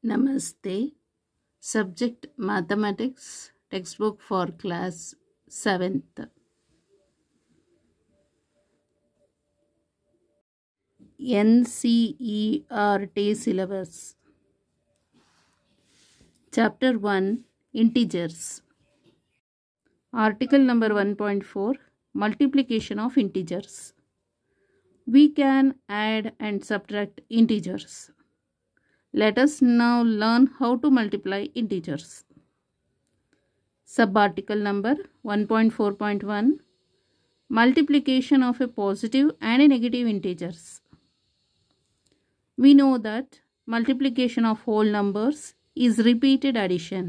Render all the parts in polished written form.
Namaste. Subject Mathematics, textbook for class 7th. NCERT syllabus. Chapter 1, Integers. Article number 1.4, Multiplication of integers. We can add and subtract integers. Let us now learn how to multiply integers. Subarticle number 1.4.1, Multiplication of a positive and a negative integers. We know that multiplication of whole numbers is repeated addition.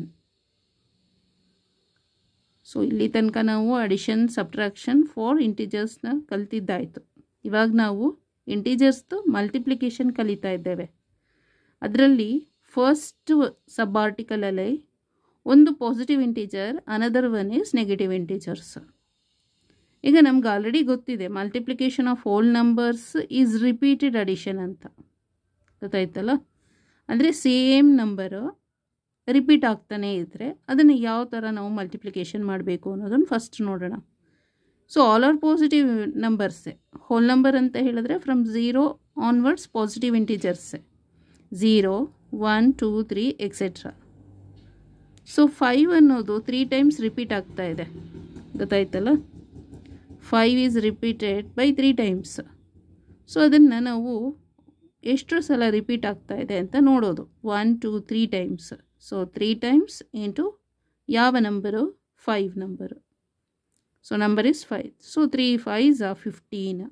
So ಇಲ್ಲಿ ತನಕ ನಾವು addition subtraction for integers ನ ಕಲಿತಿದ್ದಾಯಿತು. ಇವಾಗ ನಾವು ಇಂಟಿಜರ್ಸ್ದು multiplication ಕಲಿತಾ ಇದ್ದೇವೆ. ಅದರಲ್ಲಿ first ಸಬ್ ಆರ್ಟಿಕಲಲ್ಲಿ ಒಂದು positive integer, another one is negative integers. ಈಗ ನಮ್ಗೆ ಆಲ್ರೆಡಿ ಗೊತ್ತಿದೆ multiplication of whole numbers is repeated addition ಅಂತ. ಗೊತ್ತಾಯ್ತಲ್ಲ? ಅಂದರೆ ಸೇಮ್ ನಂಬರು ರಿಪೀಟ್ ಆಗ್ತಾನೇ ಇದ್ದರೆ ಅದನ್ನು ಯಾವ ಥರ ನಾವು ಮಲ್ಟಿಪ್ಲಿಕೇಶನ್ ಮಾಡಬೇಕು ಅನ್ನೋದನ್ನು ಫಸ್ಟ್ ನೋಡೋಣ. ಸೊ ಆಲ್ ಆರ್ ಪಾಸಿಟಿವ್ ನಂಬರ್ಸೇ. ಹೋಲ್ ನಂಬರ್ ಅಂತ ಹೇಳಿದ್ರೆ ಫ್ರಮ್ 0 ಆನ್ವರ್ಡ್ಸ್ ಪಾಸಿಟಿವ್ ಇಂಟಿಜರ್ಸೇ. 0, 1, 2, 3 ಎಕ್ಸೆಟ್ರಾ. ಸೊ 5 ಅನ್ನೋದು 3 ಟೈಮ್ಸ್ ರಿಪೀಟ್ ಆಗ್ತಾ ಇದೆ. ಗೊತ್ತಾಯ್ತಲ್ಲ? 5 is repeated by 3 times. So ಅದನ್ನು ನಾವು ಎಷ್ಟು ಸಲ ರಿಪೀಟ್ ಆಗ್ತಾ ಇದೆ ಅಂತ ನೋಡೋದು. 1, 2, 3 ಟೈಮ್ಸ್. ಸೊ 3 ಟೈಮ್ಸ್ ಇಂಟು ಯಾವ number? 5 number. So number is 5. So 3 5s are 15.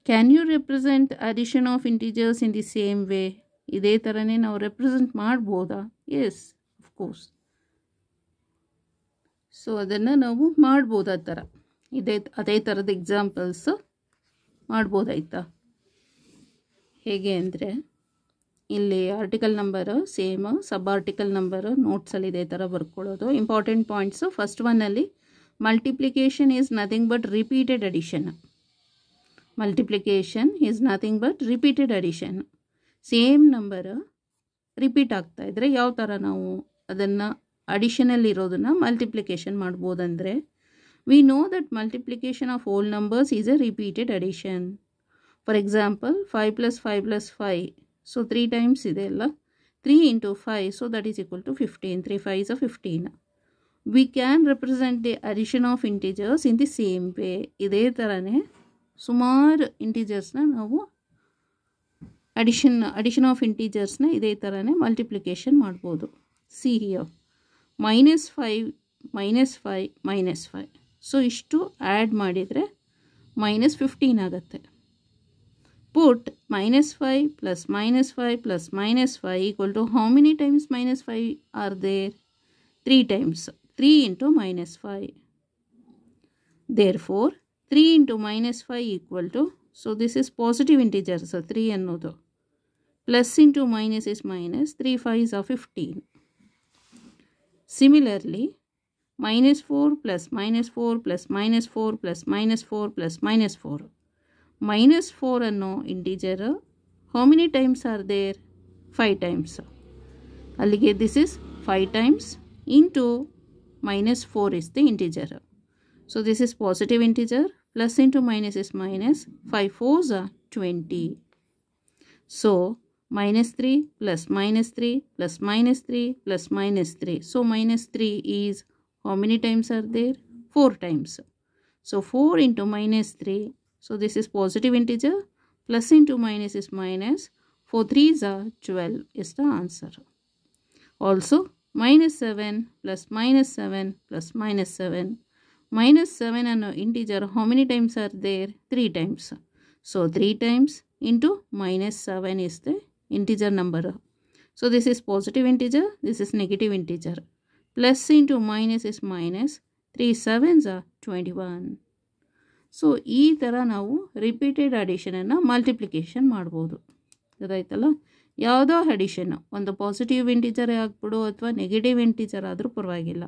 Can you represent addition of integers in the same way? ಇದೇ ಥರನೇ ನಾವು ರೆಪ್ರೆಸೆಂಟ್ ಮಾಡ್ಬೋದಾ? S, of course. ಸೊ ಅದನ್ನು ನಾವು ಮಾಡ್ಬೋದು. ಆ ಥರ ಅದೇ ಥರದ ಎಕ್ಸಾಂಪಲ್ಸ್ ಮಾಡ್ಬೋದಾಯ್ತಾ? ಹೇಗೆ ಅಂದರೆ ಇಲ್ಲಿ article number same, sub article number ನೋಟ್ಸಲ್ಲಿ ಇದೇ ಥರ ಬರ್ಕೊಳ್ಳೋದು. Important points. ಫಸ್ಟ್ ಒನ್ನಲ್ಲಿ multiplication is nothing but repeated addition. Multiplication is nothing but repeated addition. Same number repeat ಆಗ್ತಾ ಇದ್ದರೆ ಯಾವ ಥರ ನಾವು ಅದನ್ನು ಅಡಿಷನಲ್ಲಿರೋದನ್ನು ಮಲ್ಟಿಪ್ಲಿಕೇಶನ್ ಮಾಡ್ಬೋದಂದರೆ, we know that multiplication of whole numbers is a repeated addition. For example 5 + 5 + 5. So 3 times ಇದೆ ಅಲ್ಲ. 3 × 5, so that is equal to 15. 3 5s are 15. We can represent the addition of integers in the same way. ಇದೇ ಥರನೇ ಸುಮಾರು ಇಂಟಿಜರ್ಸ್ನ ನಾವು addition of ಇಂಟಿಜರ್ಸ್ನ ಇದೇ ಥರನೇ multiplication ಮಾಡ್ಬೋದು. See here -5 -5 -5. So ಇಷ್ಟು ಆ್ಯಡ್ ಮಾಡಿದರೆ -15 ಆಗುತ್ತೆ. Put -5 + -5 + -5 equal to how many times -5 are there? 3 times. 3 × -5. Therefore 3 × -5 equal to, so this is positive integer, so 3 ಅನ್ನೋದು. Plus into minus is minus. 3 5s are 15. Similarly, -4 + -4 + -4 + -4 + -4. -4 ಅನ್ನೋ integer how many times are there? 5 times. ಅಲ್ಲಿಗೆ this is 5 times into -4 is the integer. So this is positive integer. Plus into minus is minus. 5 4s are 20. So -3 + -3 + -3 + -3. So -3 is how many times are there? 4 times. So 4 into -3. So this is positive integer. Plus into minus is minus. 4 3s are 12 is the answer. Also -7 + -7 + -7. -7 ಅನ್ನೋ integer how many times are there? 3 times. So 3 times into -7 is the integer number. So this is positive integer. This is negative integer. Plus into minus is minus. 3 7s are 21. So ಈ ಥರ ನಾವು repeated ಅಡಿಷನನ್ನು multiplication ಮಾಡ್ಬೋದು. ಗೊತ್ತಾಯ್ತಲ್ಲ? ಯಾವುದೋ addition, ಒಂದು positive ಇಂಟಿಜರೇ ಆಗ್ಬಿಡು ಅಥವಾ negative integer ಆದರೂ ಪರವಾಗಿಲ್ಲ,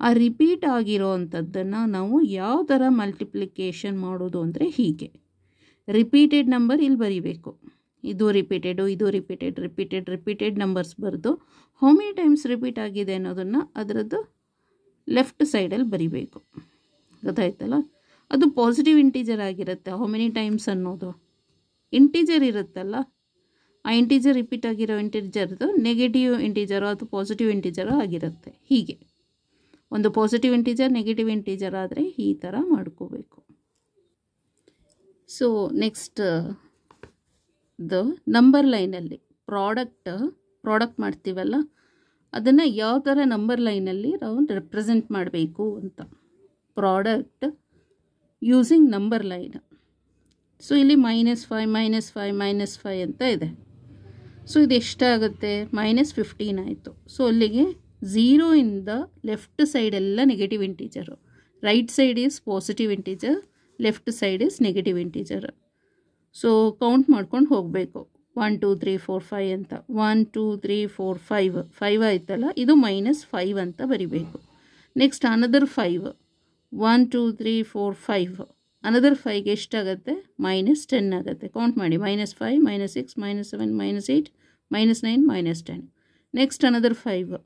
ಆ ರಿಪೀಟ್ ಆಗಿರೋ ಅಂಥದ್ದನ್ನು ನಾವು ಯಾವ ಥರ ಮಲ್ಟಿಪ್ಲಿಕೇಶನ್ ಮಾಡೋದು ಅಂದರೆ ಹೀಗೆ. ರಿಪೀಟೆಡ್ ನಂಬರ್ ಇಲ್ಲಿ ಬರೀಬೇಕು. ಇದು ರಿಪೀಟೆಡ್ ನಂಬರ್ಸ್ ಬರೆದು ಹೌ ಮೆನಿ ಟೈಮ್ಸ್ ರಿಪೀಟ್ ಆಗಿದೆ ಅನ್ನೋದನ್ನು ಅದರದ್ದು ಲೆಫ್ಟ್ ಸೈಡಲ್ಲಿ ಬರಿಬೇಕು. ಗೊತ್ತಾಯ್ತಲ್ಲ? ಅದು ಪಾಸಿಟಿವ್ ಇಂಟೀಜರ್ ಆಗಿರುತ್ತೆ. ಹೌ ಮೆನಿ ಟೈಮ್ಸ್ ಅನ್ನೋದು ಇಂಟೀಜರ್ ಇರುತ್ತಲ್ಲ, ಆ ಇಂಟೀಜರ್ ರಿಪೀಟ್ ಆಗಿರೋ ಇಂಟೀಜರ್ದು ನೆಗೆಟಿವ್ ಇಂಟೀಜರೋ ಅಥವಾ ಪಾಸಿಟಿವ್ ಇಂಟೀಜರೋ ಆಗಿರುತ್ತೆ. ಹೀಗೆ ಒಂದು ಪಾಸಿಟಿವ್ ಇಂಟೀಜರ್ ನೆಗೆಟಿವ್ ಇಂಟೀಜರ್ ಆದರೆ ಈ ಥರ ಮಾಡ್ಕೋಬೇಕು. ಸೊ ನೆಕ್ಸ್ಟ್ ನಂಬರ್ ಲೈನಲ್ಲಿ ಪ್ರಾಡಕ್ಟ್ ಮಾಡ್ತೀವಲ್ಲ, ಅದನ್ನು ಯಾವ ಥರ ನಂಬರ್ ಲೈನಲ್ಲಿ ನಾವು ರೆಪ್ರೆಸೆಂಟ್ ಮಾಡಬೇಕು ಅಂತ. Product using number line. So ಇಲ್ಲಿ -5 ಅಂತ ಇದೆ. ಸೊ ಇದು ಎಷ್ಟಾಗುತ್ತೆ? -15 ಆಯಿತು. ಸೊ ಅಲ್ಲಿಗೆ 0 ಇಂದ ಲೆಫ್ಟ್ ಸೈಡ್ ಎಲ್ಲ negative integer, right side is positive integer, left side is negative integer. So count ಮಾಡ್ಕೊಂಡು ಹೋಗಬೇಕು. 1 2 3 4 5 ಅಂತ. 1 2 3 4 5 ಆಯ್ತಲ್ಲ, ಇದು -5 ಅಂತ ಬರಿಬೇಕು. ನೆಕ್ಸ್ಟ್ ಅನದರ್ 5, 1 2 3 4 5, ಅನದರ್ 5ಗೆ ಎಷ್ಟಾಗುತ್ತೆ? -10 ಆಗುತ್ತೆ. ಕೌಂಟ್ ಮಾಡಿ. -5 -6 -7 -8 -9 -10. ನೆಕ್ಸ್ಟ್ ಅನದರ್ 5,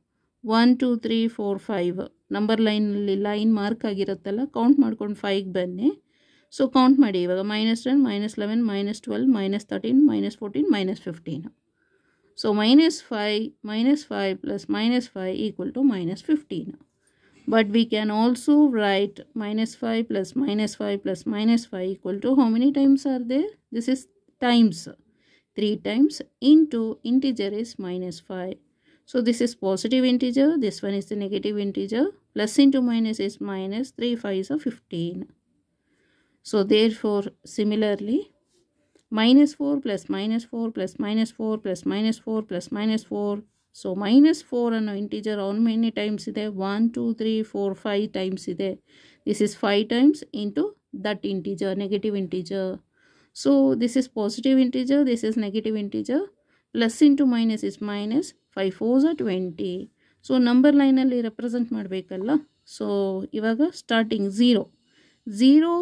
1 2 3 4 5 ನಂಬರ್ ಲೈನಲ್ಲಿ ಲೈನ್ ಮಾರ್ಕ್ ಆಗಿರುತ್ತಲ್ಲ, ಕೌಂಟ್ ಮಾಡ್ಕೊಂಡು 5ಗೆ ಬನ್ನಿ. ಸೊ ಕೌಂಟ್ ಮಾಡಿ ಇವಾಗ. -10 -11 -12 -13 -14 -15. So -5 plus -5 equal to -15. But we can also write -5 plus -5 plus -5 equal to how many times are there? This is times. 3 times into integer is -5. So this is positive integer. This one is the negative integer. Plus into minus is minus. 3 5s are 15. So therefore similarly -4 plus -4 plus -4 plus -4 plus -4. So -4 ಅನ್ನೋ integer how many times ಇದೆ? 1 2 3 4 5 times ಇದೆ. This is 5 times into that integer, negative integer. So this is positive integer, this is negative integer. Plus into minus is minus. 5 4s are 20. So number line ಅಲ್ಲಿ represent ಮಾಡಬೇಕಲ್ಲ. So ಇವಾಗ starting 0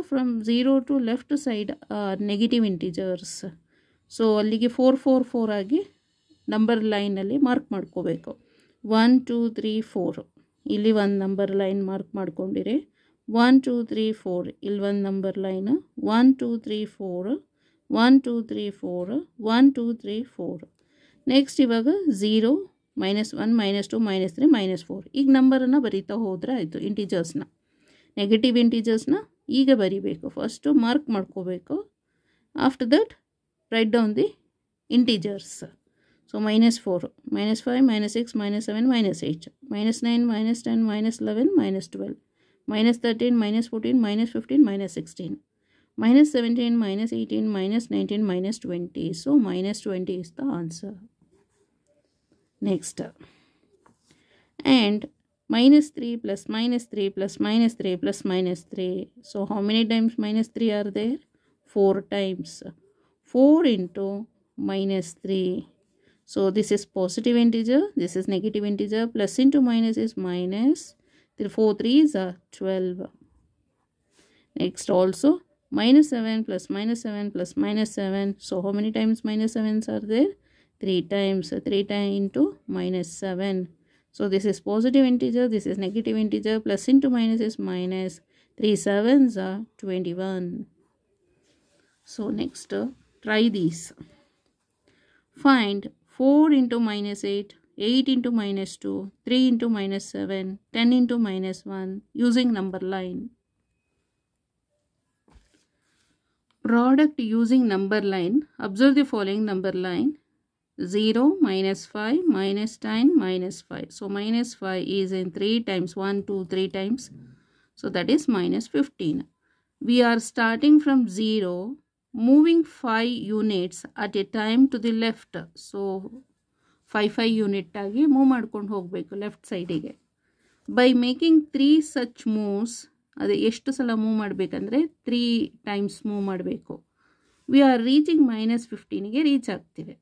from 0 to left side are negative integers. So ಅಲ್ಲಿಗೆ 4 4 4 ಆಗಿ number ಲೈನಲ್ಲಿ mark ಮಾಡ್ಕೋಬೇಕು. 1 2 3 4 ಇಲ್ಲಿ ಒಂದು number line mark ಮಾಡ್ಕೊಂಡಿರಿ. 1 2 3 4 ಇಲ್ಲಿ ಒಂದು ನಂಬರ್ ಲೈನ್. 1 2 3 4 1 2 3 4 1 2 3 4. ನೆಕ್ಸ್ಟ್ ಇವಾಗ 0 -1 -2 -3 -4. ಈಗ ನಂಬರನ್ನು ಬರೀತಾ ಹೋದರೆ ಆಯಿತು. ಇಂಟೀಜರ್ಸ್ನ, ನೆಗೆಟಿವ್ ಇಂಟೀಜರ್ಸ್ನ ಈಗ ಬರಿಬೇಕು. ಫಸ್ಟು ಮಾರ್ಕ್ ಮಾಡ್ಕೋಬೇಕು. After that write down the integers. So -4 -5 -6 -7 -8 -9 -10 -11 -12 -13 -14 -15 -16 -17 -18 -19 -20. So -20 is the answer. Next, and -3 plus -3 plus -3 plus -3. So how many times -3 are there? 4 times. 4 into -3. So this is positive integer, this is negative integer. Plus into minus is minus. 4 3s are 12. Next also -7 plus -7 plus -7. So how many times -7s are there? 3 times. 3 times into -7. So this is positive integer, this is negative integer. Plus into minus is minus. 3 7s are 21. So next try these. Find 4 into -8, 8 into -2, 3 into -7, 10 into -1 using number line. Product using number line. Observe the following number line. 0, -5, -10, -5. So -5 is in 3 times. 1, 2, 3 times. So that is -15. We are starting from 0. Moving 5 units at a time to the left. So 5 unit ಆಗಿ move ಮಾಡ್ಕೊಂಡು ಹೋಗಬೇಕು left ಸೈಡಿಗೆ. By making 3 such moves, ಅದು ಎಷ್ಟು ಸಲ move ಮಾಡಬೇಕಂದ್ರೆ 3 times move ಮಾಡಬೇಕು. We are reaching -15ಗೆ ರೀಚ್ ಆಗ್ತಿವೆ.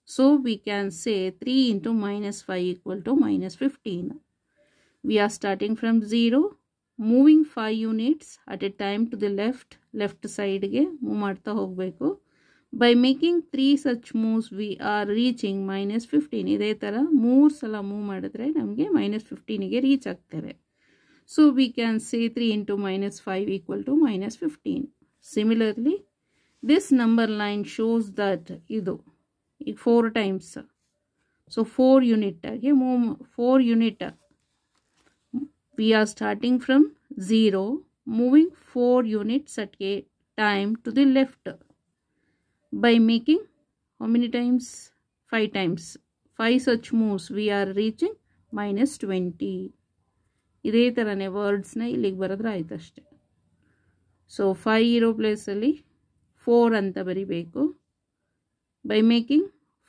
So we can say 3 into -5 equal to -15. We are starting from 0. Moving 5 units at a time to the left ಸೈಡ್ಗೆ move ಮಾಡ್ತಾ ಹೋಗಬೇಕು. By making 3 such moves, we are reaching minus 15. ಇದೇ ಥರ 3 ಸಲ move ಮಾಡಿದ್ರೆ ನಮಗೆ minus 15ಗೆ ರೀಚ್ ಆಗ್ತೇವೆ. So we can say 3 into minus 5 equal to minus 15. Similarly, this number line shows that ಇದು 4 times. So 4 unit ಗೆ move 4 unit. We are starting from 0, moving 4 units at a time to the left. By making how many times? 5 times. 5 such moves, we are reaching minus 20. ಇದೇ ಥರನೇ ವರ್ಡ್ಸ್ನ ಇಲ್ಲಿಗೆ ಬರೆದ್ರೆ ಆಯ್ತು ಅಷ್ಟೆ. So 5 ಇರೋ ಪ್ಲೇಸಲ್ಲಿ 4 ಅಂತ ಬರಿಬೇಕು. By making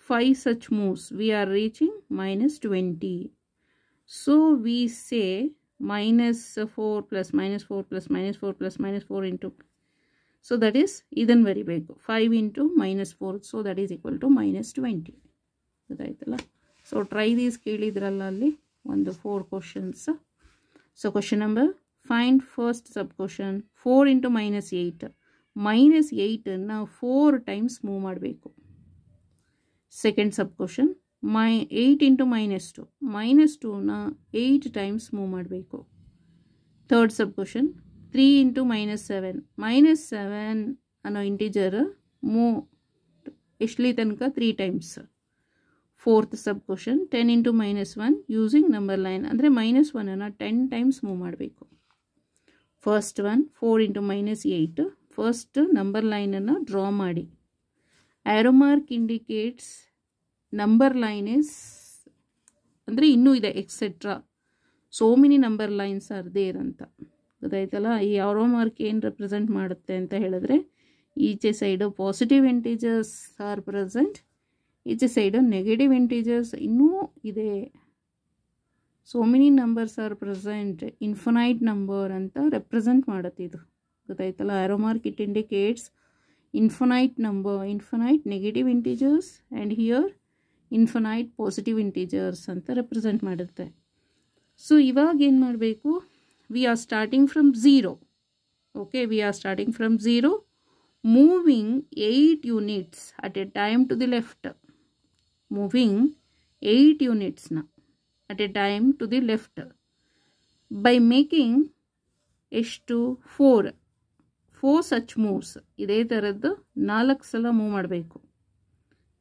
5 such moves, we are reaching minus 20. So we say minus 4 plus minus 4 plus minus 4 plus minus 4 into. So that is ಇದನ್ನು ಬರಿಬೇಕು 5 into minus 4. So that is equal to minus 20. ಗೊತ್ತಾಯ್ತಲ್ಲ. So try these ಕೇಳಿದ್ರಲ್ಲ ಅಲ್ಲಿ ಒಂದು 4 questions. So question number, find first sub question 4 into minus 8. minus 8 ನಾವು 4 times move ಮಾಡಬೇಕು. Second sub question 8 into minus 2. minus 2ನ 8 times move ಮಾಡಬೇಕು. Third sub question 3 into minus 7. minus 7 ಅನ್ನೋ integer move ಎಷ್ಟಲಿ ತನಕ 3 times. Fourth sub question 10 into minus 1 using number line. ಅಂದರೆ minus 1ಅನ್ನು 10 times move ಮಾಡಬೇಕು. First one 4 into minus 8. First number line ಅನ್ನು draw ಮಾಡಿ. Arrow mark indicates number line is ಅಂದರೆ ಇನ್ನೂ ಇದೆ etcetera. So many number lines are there ಅಂತ ಗೊತ್ತಾಯ್ತಲ್ಲ. ಈ ಆರೋ ಮಾರ್ಕ್ ಏನು ರೆಪ್ರೆಸೆಂಟ್ ಮಾಡುತ್ತೆ ಅಂತ ಹೇಳಿದ್ರೆ ಈಚೆ side positive integers are present, ಈಚೆ ಸೈಡು ನೆಗೆಟಿವ್ ಇಂಟೀಜರ್ಸ್ ಇನ್ನೂ ಇದೆ. So many numbers are present, infinite number ಅಂತ ರೆಪ್ರೆಸೆಂಟ್ ಮಾಡುತ್ತೆ ಇದು ಗೊತ್ತಾಯ್ತಲ್ಲ. Arrow mark it indicates infinite number, infinite negative integers and here infinite positive integers ಅಂತ ರೆಪ್ರೆಸೆಂಟ್ ಮಾಡುತ್ತೆ. So ಇವಾಗ ಏನು ಮಾಡಬೇಕು, we are starting from 0. Okay, we are starting from 0, moving 8 units at a time to the left. Moving 8 units na at a time to the left. By making ಎಷ್ಟು 4 such moves. ಇದೇ ಥರದ್ದು 4 ಸಲ move ಮಾಡಬೇಕು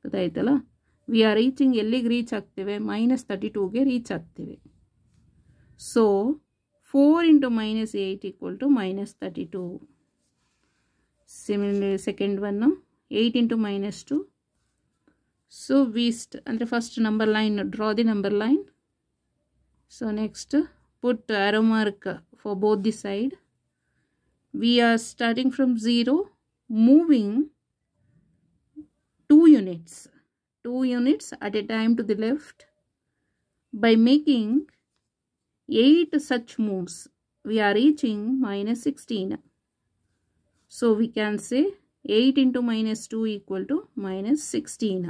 ಗೊತ್ತಾಯ್ತಲ್ಲ. We are reaching ಎಲ್ಲಿಗೆ reach ಆಗ್ತೇವೆ, minus 32ಗೆ reach ಆಗ್ತೇವೆ. So 4 into minus 8 equal to minus 32. Similarly, second one, 8 into minus 2. So we and the first number line, draw the number line. So next, put arrow mark for both the side. We are starting from 0, moving 2 units. 2 units at a time to the left. By making 8 such moves, we are reaching minus 16. So we can say 8 into minus 2 equal to minus 16.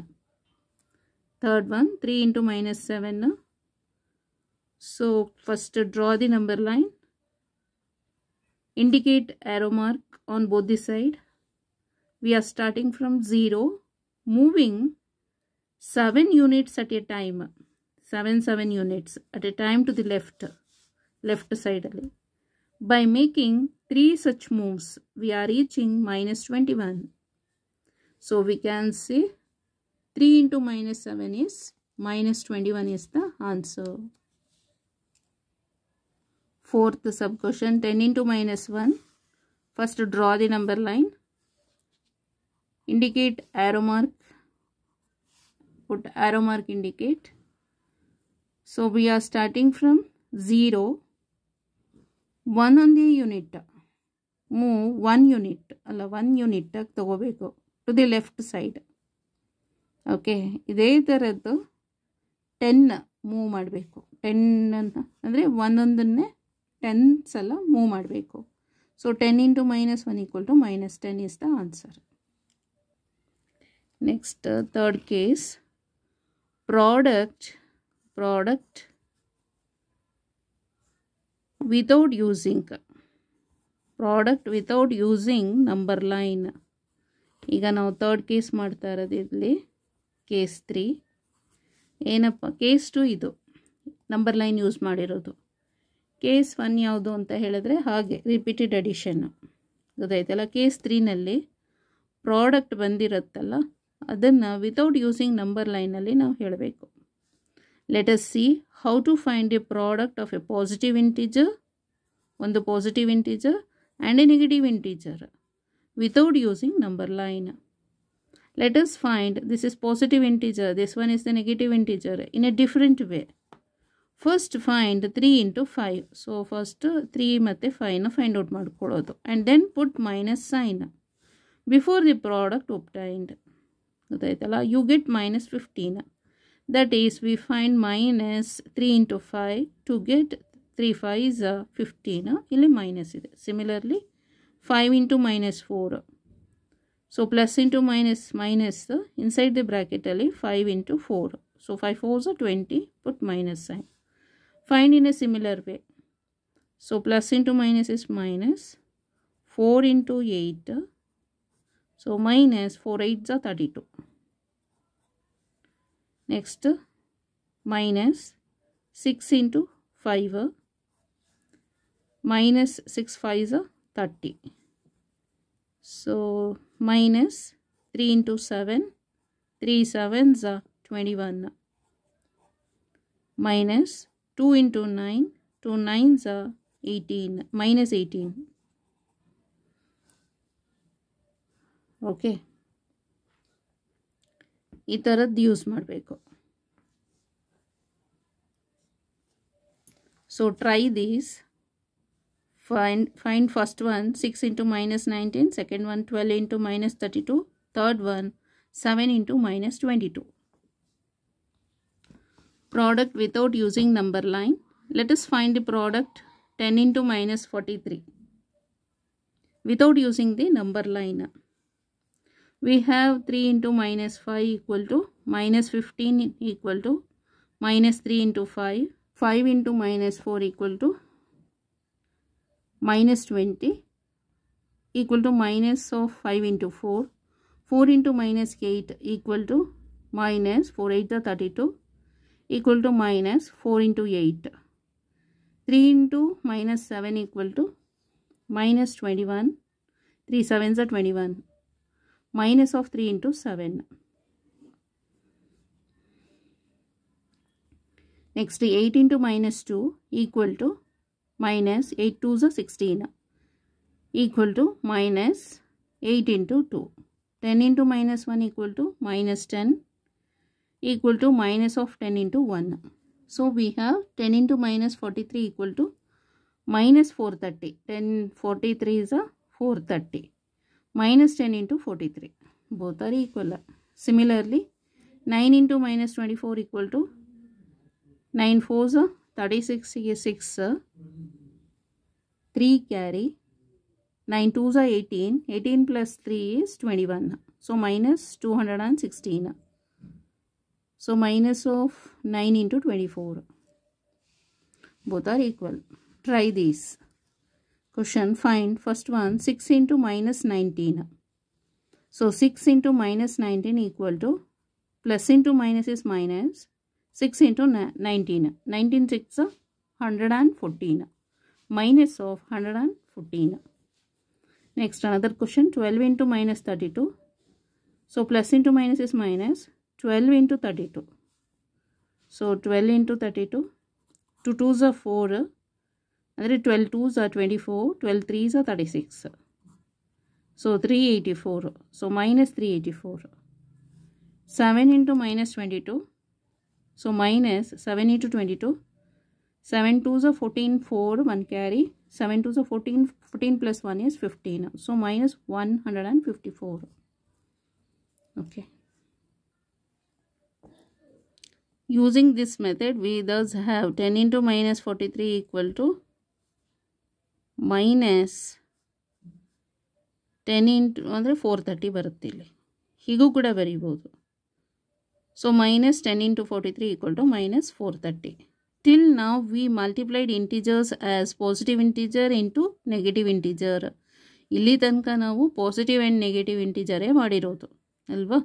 Third one, 3 into minus 7. So first draw the number line. Indicate arrow mark on both the side. We are starting from 0, moving 7 units at a time. 7 units at a time to the left side. By making 3 such moves, we are reaching minus 21. So we can say 3 into minus 7 is minus 21 is the answer. Fourth sub question 10 into minus 1. First draw the number line. Indicate arrow mark. Put arrow mark indicate. So we are starting from 0, 1 on the unit, move 1 unit, ಅಲ್ಲ 1 unit ತಗೋಬೇಕು to the left side. Okay, ಇದೇ ಥರದ್ದು 10 move ಮಾಡಬೇಕು. 10 ಅಂತ ಅಂದರೆ ಒಂದೊಂದನ್ನೇ 10 ಸಲ move ಮಾಡಬೇಕು. So 10 into minus 1 equal to minus 10 is the answer. Next, third case, product without using number line. ಈಗ ನಾವು ಥರ್ಡ್ ಕೇಸ್ ಮಾಡ್ತಾ ಇರೋದು ಇಲ್ಲಿ ಕೇಸ್ 3. ಏನಪ್ಪ ಕೇಸ್ 2 ಇದು ನಂಬರ್ ಲೈನ್ ಯೂಸ್ ಮಾಡಿರೋದು. ಕೇಸ್ 1 ಯಾವುದು ಅಂತ ಹೇಳಿದ್ರೆ ಹಾಗೆ ರಿಪೀಟೆಡ್ ಅಡಿಷನ್ನು ಗೊತ್ತಾಯ್ತಲ್ಲ. ಕೇಸ್ 3ನಲ್ಲಿ ಪ್ರಾಡಕ್ಟ್ ಬಂದಿರುತ್ತಲ್ಲ ಅದನ್ನು ವಿತೌಟ್ ಯೂಸಿಂಗ್ ನಂಬರ್ ಲೈನಲ್ಲಿ ನಾವು ಹೇಳಬೇಕು. Let us see how to find a product of a positive integer, ಒಂದು positive integer and a negative integer without using number line. Let us find this is positive integer, this one is the negative integer in a different way. First find 3 into 5. So first 3 ಮತ್ತೆ 5 ನ find out ಮಾಡ್ಕೊಳ್ಳೋದು and then put minus sign before the product obtained. ಗೊತ್ತಾಯ್ತಲ್ಲ, you get minus 15. That is we find minus 3 into 5 to get 3 5s 15. ಇಲ್ಲಿ minus ಇದೆ. Similarly 5 into minus 4. So plus into minus minus inside the bracket ali 5 into 4. So 5 4s are 20. Put minus sign. Find in a similar way. So plus into minus is minus. 4 into 8. So minus 4 8s are 32. Next minus 6 into 5. Minus 6 5s are 30. So minus 3 into 7, 3 7s are 21. Minus 2 into 9, 2 9s are 18, minus 18. Okay. ಈ ಥರದ್ದು use ಮಾಡಬೇಕು. So try these. Find first one 6 into minus 19, second one 12 into minus 32, third one 7 into minus 22. Product without using number line. Let us find the product 10 into minus 43 without using the number line. We have 3 into minus 5 equal to minus 15 equal to minus 3 into 5, 5 into minus 4 equal to minus 20 equal to minus of 5 into 4, 4 into minus 8 equal to minus 4 8 are 32 equal to minus 4 into 8, 3 into minus 7 equal to minus 21, 3 7s are 21, minus of 3 into 7. Next 8 into minus 2 equal to minus 8 2s are 16 equal to minus 8 into 2. 10 into minus 1 equal to minus 10 equal to minus of 10 into 1. So we have 10 into minus 43 equal to minus 430. 10 43 is a 430 minus 10 into 43. Both are equal. Similarly 9 into minus 24 equal to 9 4s are 36 is 6, 3 carry, 9 2s are 18, 18 plus 3 is 21. So minus 216. So minus of 9 into 24. Both are equal. Try these. Question, find first one 6 into minus 19. So 6 into minus 19 equal to plus into minus is minus 6 into 19. 19 6 114. Minus of 114. Next another question, 12 into minus 32. So plus into minus is minus 12 into 32. So 12 into 32. 2 2s are 4. 12 2s are 24. 12 3s are 36. So 384. So minus 384. 7 into minus 22. So minus 7 into 22. 7 2s are 14, 4, 1 carry. 7 2s are 14, 14 plus 1 is 15. So minus 154. Okay. Using this method, we thus have 10 into minus 43 equal to minus 10 into ಅಂದರೆ 430 ಬರುತ್ತೆ ಇಲ್ಲಿ. ಹೀಗೂ ಕೂಡ ಬರೀಬಹುದು. So minus 10 into 43 equal to minus 430. Till now we multiplied integers as positive integer into negative integer. ಇಲ್ಲಿ ತನಕ ನಾವು positive and negative ಇಂಟಿಜರೇ ಮಾಡಿರೋದು ಅಲ್ವಾ.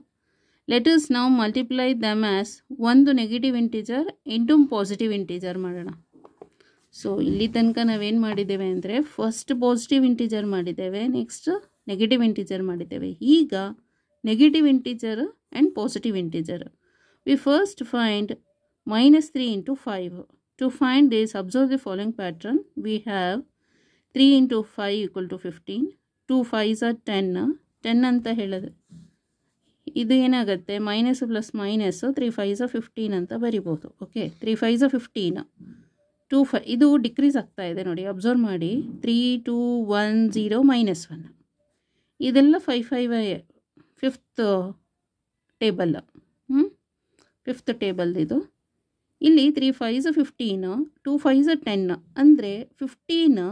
ಲೆಟ್ ಅಸ್ ನಾವು ಮಲ್ಟಿಪ್ಲೈ ದಮ್ ಆ್ಯಸ್ ಒಂದು negative integer into positive integer ಮಾಡೋಣ. ಸೊ ಇಲ್ಲಿ ತನಕ ನಾವೇನು ಮಾಡಿದ್ದೇವೆ ಅಂದರೆ ಫಸ್ಟ್ ಪಾಸಿಟಿವ್ ಇಂಟಿಜರ್ ಮಾಡಿದ್ದೇವೆ, ನೆಕ್ಸ್ಟ್ ನೆಗೆಟಿವ್ ಇಂಟಿಜರ್ ಮಾಡಿದ್ದೇವೆ. ಈಗ negative integer and positive integer. We first find -3 into 5. To find this, observe the following pattern. We have 3 into 5 equal to 15. 2 5s are 10. 10 ಅಂತ ಹೇಳಿದ್ರೆ ಇದು ಏನಾಗುತ್ತೆ, minus plus minus 3 5s are 15 ಅಂತ ಬರಿಬೋದು. Okay, 3 5s are 15. 2 5 ಇದು decrease ಆಗ್ತಾ ಇದೆ ನೋಡಿ, ಅಬ್ಸರ್ವ್ ಮಾಡಿ. 3 2 1 0 -1 ಇದೆಲ್ಲ 5 5 ಫಿಫ್ತ್ ಟೇಬಲ್. ಫಿಫ್ತ್ ಟೇಬಲ್ದಿದು. ಇಲ್ಲಿ 3 5s are 15, 2 5s are 10 ಅಂದರೆ 15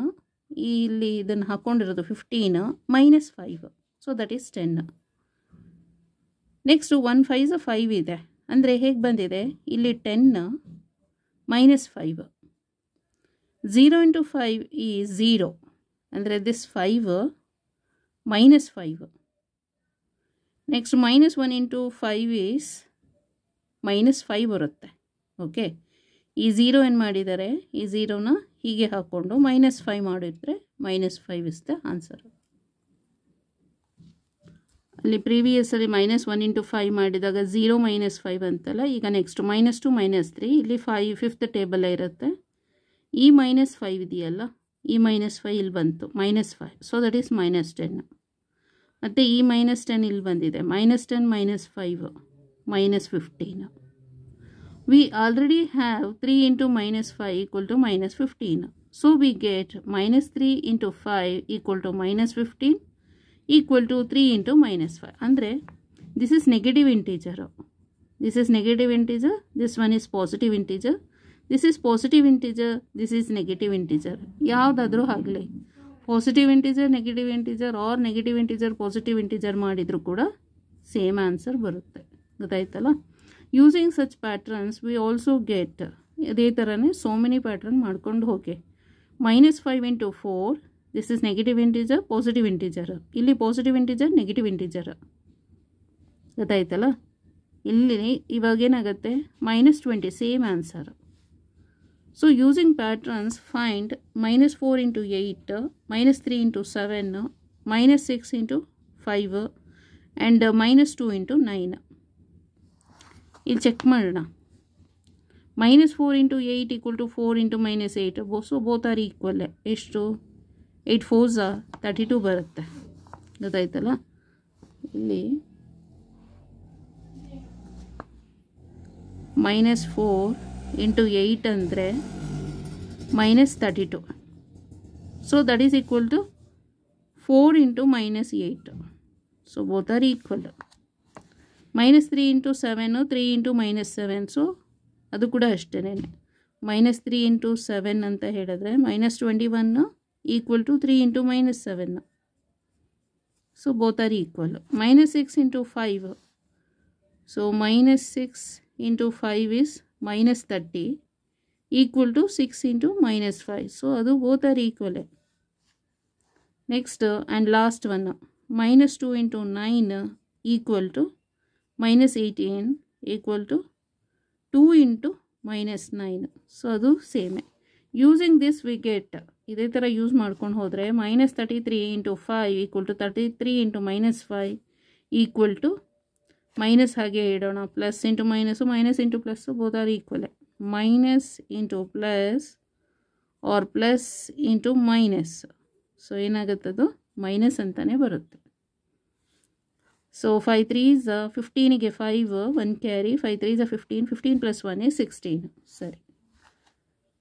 ಇಲ್ಲಿ ಇದನ್ನು ಹಾಕ್ಕೊಂಡಿರೋದು 15 -5, so that is 10. Next 1 5s are 5 ಇದೆ ಅಂದರೆ ಹೇಗೆ ಬಂದಿದೆ, ಇಲ್ಲಿ 10 -5. 0 into 5 is 0 ಅಂದರೆ ದಿಸ್ 5 -5. ನೆಕ್ಸ್ಟ್ -1 into 5 is -5 ಬರುತ್ತೆ. ಓಕೆ, ಈ 0 ಏನು ಮಾಡಿದ್ದಾರೆ, ಈ 0ನ ಹೀಗೆ ಹಾಕ್ಕೊಂಡು -5 ಮಾಡಿದರೆ -5 ಇಸ್ ದ ಆನ್ಸರ್. ಅಲ್ಲಿ ಪ್ರೀವಿಯಸ್ಸಲ್ಲಿ -1 into 5 ಮಾಡಿದಾಗ 0 -5 ಅಂತಲ್ಲ, ಈಗ ನೆಕ್ಸ್ಟ್ -2 -3 ಇಲ್ಲಿ 5 ಫಿಫ್ತ್ ಟೇಬಲ್ ಇರುತ್ತೆ. ಈ -5 ಇದೆಯಲ್ಲ, ಈ -5 ಇಲ್ಲಿ ಬಂತು -5, ಸೊ ದಟ್ ಈಸ್ -10. ಮತ್ತು ಈ -10 ಇಲ್ಲಿ ಬಂದಿದೆ, -10 -5 -15. We already have 3 into -5 equal to -15. So we get -3 into 5 equal to -15 equal to 3 into -5. ಅಂದರೆ this is negative integer. This is negative integer. This one is positive integer. This is positive integer. This is negative integer. ಯಾವುದಾದ್ರೂ ಆಗಲಿ, positive integer negative integer or negative integer positive integer ಮಾಡಿದರೂ ಕೂಡ same answer ಬರುತ್ತೆ. ಗೊತ್ತಾಯ್ತಲ್ಲ. Using such patterns we also get, ಇದೇ ಥರನೇ so many pattern ಮಾಡ್ಕೊಂಡು ಹೋಗಿ. -5 into 4 this is negative integer positive integer, ಇಲ್ಲಿ ಪಾಸಿಟಿವ್ ಇಂಟಿಜರ್ ನೆಗೆಟಿವ್ ಇಂಟಿಜರ್. ಗೊತ್ತಾಯ್ತಲ್ಲ. ಇಲ್ಲಿ ಇವಾಗ ಏನಾಗುತ್ತೆ, -20 same answer. So using patterns find -4 into 8, -3 into 7, -6 into 5 and -2 into 9. ಇಲ್ಲಿ ಚೆಕ್ ಮಾಡೋಣ. -4 into 8 equal to 4 into -8, so both are equal. ಎಷ್ಟು, 8 4s 32 ಬರುತ್ತೆ. ಗೊತ್ತಾಯ್ತಲ್ಲ. ಇಲ್ಲಿ -4 into 8 ಅಂದರೆ -32, so that is equal to 4 into -8, so both are equal. -3 into 7 3 into -7, so ಅದು ಕೂಡ ಅಷ್ಟೇ. -3 into 7 ಅಂತ ಹೇಳಿದ್ರೆ -21 equal to 3 into -7, so both are equal. -6 into 5, so -6 into 5 is -30 equal to 6 into -5, so ಅದು both are equal. Next and last one, -2 into 9 equal to -18 equal to 2 into -9, so ಅದು ಸೇಮೆ. Using this we get, ಇದೇ ಥರ use ಮಾಡ್ಕೊಂಡು ಹೋದರೆ -33 into 5 equal to 33 into -5 equal to minus ಹಾಗೆ ಇಡೋಣ, plus into minus minus into plus both are equal. Minus into plus or plus into minus, so ಏನಾಗುತ್ತದು minus ಅಂತಲೇ ಬರುತ್ತೆ. ಸೊ 5 3s 15ಗೆ 5 1 ಕ್ಯಾರಿ, 5 3s 15, 15 plus 1 is 16. ಸರಿ.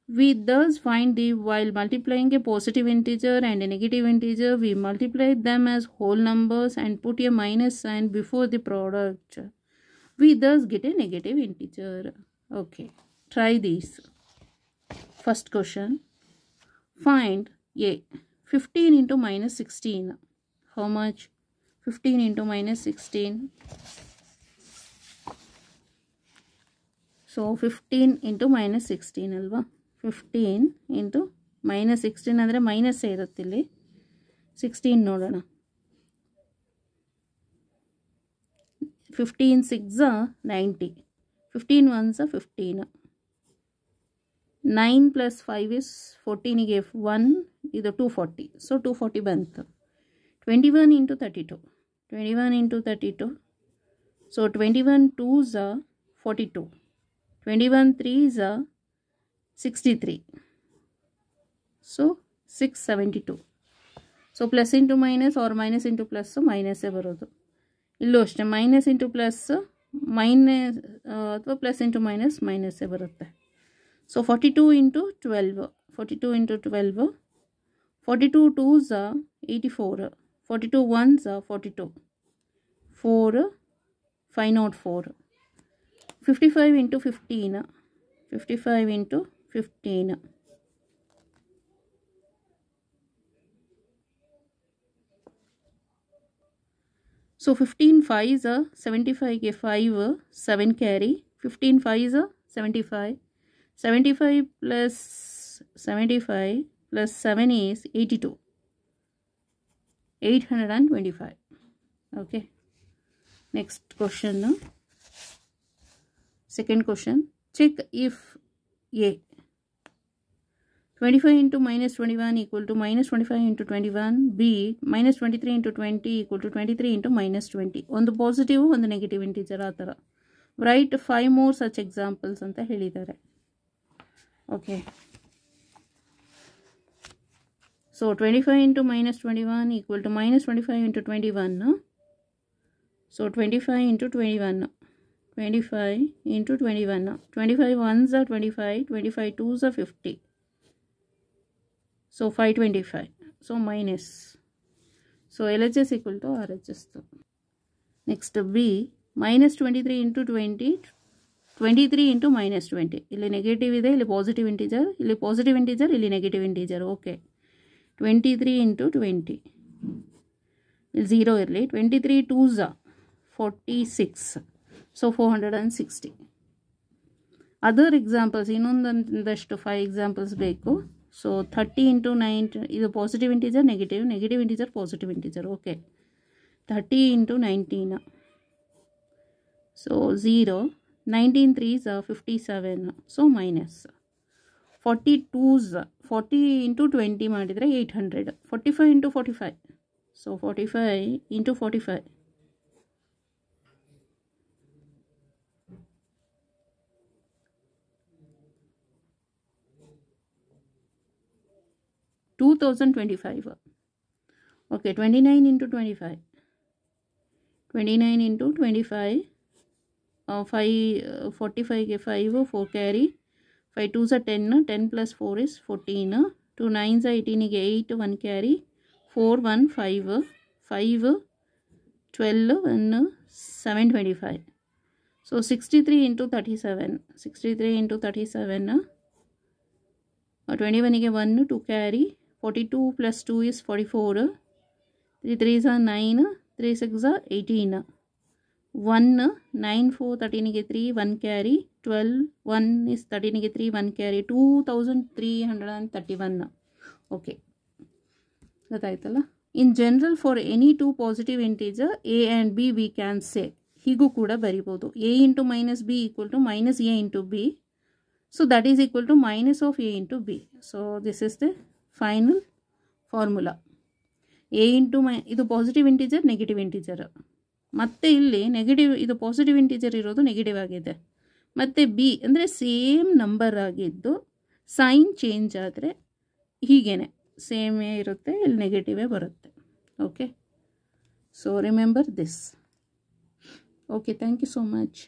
We thus find the, while multiplying a positive integer and a negative integer, we multiply them as whole numbers and put a minus sign before the product. We thus get a negative integer. Okay, try these. First question. Find a 15 into -16. How much? 15 into -16. So 15 into -16 ಅಲ್ವಾ. 15 into -16 ಅಂದರೆ ಮೈನಸ್ಸೇ ಇರುತ್ತಿಲ್ಲಿ. 16 ನೋಡೋಣ. 15 6 90, 15 1 15, 9 plus 5 is 14 ಗೆ 1 ಇದು 240, so 240 ಬಂತು. 21 into 32, 21 into 32, so 21 2s are 42, 21 3s are 63, so 672. so plus into minus or minus into plus, so minus ಬರೋದು. ಇಲ್ಲೂ ಅಷ್ಟೇ minus into plus minus ಅಥವಾ ಪ್ಲಸ್ ಇಂಟು ಮೈನಸ್ಸೇ ಬರುತ್ತೆ. So 42 into 12, 42 into 12, 42 2s are 84, 42 1s are 42, 4 504, 55 into 15, 55 into 15. So 15 5s are 75 ಗೆ 5 7 carry, 15 5s are 75, 75 plus 75 plus 7 is 82, 825. Okay, next question. Second question, check if A 25 into minus 21 equal to minus 25 into 21, B minus 23 into 20 equal to 23 into minus 20. ಒಂದು positive ಒಂದು negative integer ಆ ಥರ. Write 5 more such examples ಅಂತ ಹೇಳಿದ್ದಾರೆ. Okay, so 25 into minus 21 equal to minus 25 into 21. So 25 into 21, 25 into 21, 25 1s are 25, 25 2s are 50. So 525, so minus, so LHS equal to RHS. Next B minus 23 into 20, 23 into minus 20. ಇಲ್ಲಿ negative ಇದೆ, ಇಲ್ಲಿ positive integer, ಇಲ್ಲಿ positive integer, ಇಲ್ಲಿ negative integer. Okay, 23 into 20, ಇಲ್ಲಿ 0 ಇರಲಿ. 23 2s are 46, so 460. Other examples ಇನ್ನೊಂದಷ್ಟು 5 examples ಬೇಕು. So 30 into 9, ಇದು positive integer, negative integer, positive integer. Okay, 30 into 19, so 0, 19 3s are 57, so minus. 40 2s, 40 into 20 ಮಾಡಿದರೆ 800, 45 into 45, so 45 into 45, 2025. Okay, 29 into 25, 29 into 25, 45 ಗೆ 5 4 carry, 5 2s are 10, 10 plus 4 is 14, 2 9s are 18 ಗೆ 8 1 carry, 4 1 5, 5 12 1 725. So 63 into 37, 63 into 37, 21 ಗೆ 1 2 carry, 42 plus 2 is 44, 3 3s are 9, 3 6s are 18, 1 9 4 13 ಗೆ 3 1 carry, 12 1 is 13 ಗೆ 3 1 carry, 2331. Okay, ಗೊತ್ತಾಯ್ತಲ್ಲ. In general for any two positive integer A and B we can say, ಹೀಗೂ ಕೂಡ ಬರಿಬೋದು. A into minus B equal to minus A into B, so that is equal to minus of A into B. So this is the final formula. A into ಇದು positive integer, negative integer, ಮತ್ತು ಇಲ್ಲಿ negative, ಇದು positive integer ಇರೋದು negative ಆಗಿದೆ, ಮತ್ತು B ಅಂದರೆ same number ಆಗಿದ್ದು sign change ಆದರೆ ಹೀಗೇನೆ ಸೇಮೇ ಇರುತ್ತೆ, ಇಲ್ಲಿ ನೆಗೆಟಿವೇ ಬರುತ್ತೆ. Okay, so remember this. Okay, thank you so much.